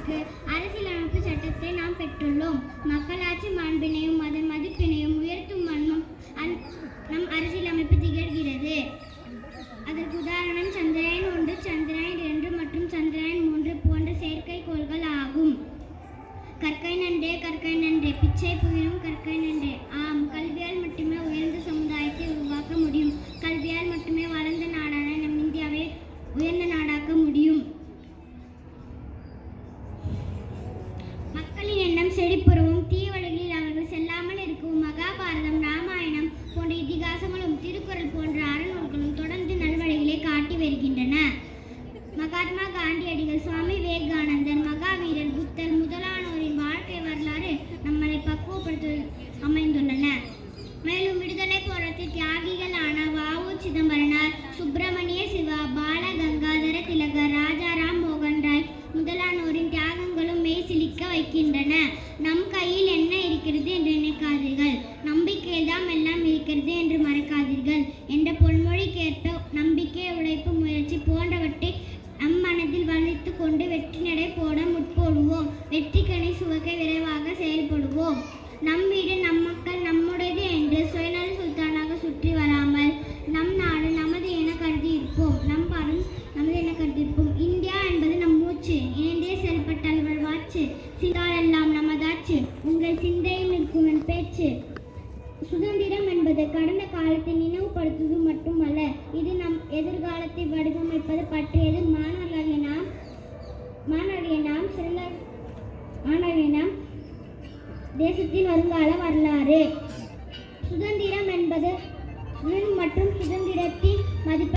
பெறுவதற்கு அரசியலமைப்பு சட்டத்தை நாம் பெற்றுள்ளோம். மக்களாட்சி மாண்பினையும் அதன் மதிப்பினையும் உயர்த்தும் வண்ணம் நம் அரசியலமைப்பு திகழ்கிறது. அதற்கு உதாரணம் சந்திரயான் 1, சந்திரயான் 2 மற்றும் சந்திரயான் 3 போன்ற செயற்கைக்கோள்கள் ஆகும். கற்கை நன்றே பிச்சை புகினும் கற்கை நன்றே. ஆம், கல்வியால் மட்டுமே உயர்ந்த சமுதாயத்தை உருவாக்க முடியும். கல்வியால் மட்டுமே வளர்ந்த நாடான நம் இந்தியாவை உயர்ந்த நாடாக்க முடியும். மக்களின் எண்ணம் செழிப்புறவும் தீவழிகளில் அவர்கள் செல்லாமல் இருக்கவும் மகாபாரதம், ராமாயணம் போன்ற இதிகாசங்களும் திருக்குறள் போன்ற அறநூல்களும் தொடர்ந்து நல்வழிகளை காட்டி வருகின்றன. மகாத்மா காந்தியடிகள், சுவாமி விவேகானந்தர், மகாவீரர், புத்தர் முதலானோரின் வாழ்க்கை வரலாறு நம்மளை பக்குவப்படுத்த அமைந்துள்ளன. மேலும் விடுதலை போராட்ட தியாகிகளான வ.உ. சிதம்பரனார், சுப்பிரமணிய சிவா, பால கங்காதர திலகர், ராஜாராம் மோகன் ராய் முதலானோரின் தியாகங்களும் மெய்சிலிக்க வைக்கின்றன. நம் கையில் என்ன இருக்கிறது என்று நினைக்காதீர்கள், நம்பிக்கைதான் எல்லாம் இருக்கிறது என்று மறக்காதீர்கள் என்ற பொன்மொழிக்கேற்ப நம்பிக்கை, உழைப்பு, முயற்சி போன்றவற்றை நம் மனதில் வலித்து கொண்டு வெற்றி நடை போட முற்படுவோம். வெற்றிக்கனி சுவைக்க விரைவாக செயல்படுவோம். நம் வீடு, நம் மக்கள், நம்முடையது என்று சுயநல சுல்தானாக சுற்றி வராமல் நம் நாடு நமது என கருதி இருப்போம். நம் பாரம் நமது என கருதி இருப்போம். இந்தியா என்பது நம் மூச்சு, இணைந்தே செயல்பட்டால் வாழ்வாச்சு, சிந்தாலெல்லாம் நமதாச்சு, உங்கள் சிந்தையில் இருக்கும் என் பேச்சு. சுதந்திரம் என்பது கடந்த காலத்தை நினைவுபடுத்துவது மட்டுமல்ல, இது நம் எதிர்காலத்தை வடிவமைப்பது பற்றியது. மாணவர்களே நாம் தேசத்தின் வருங்கால வரலாறு. சுதந்திரம் என்பது மற்றும் சுதந்திரத்தின் மதிப்பு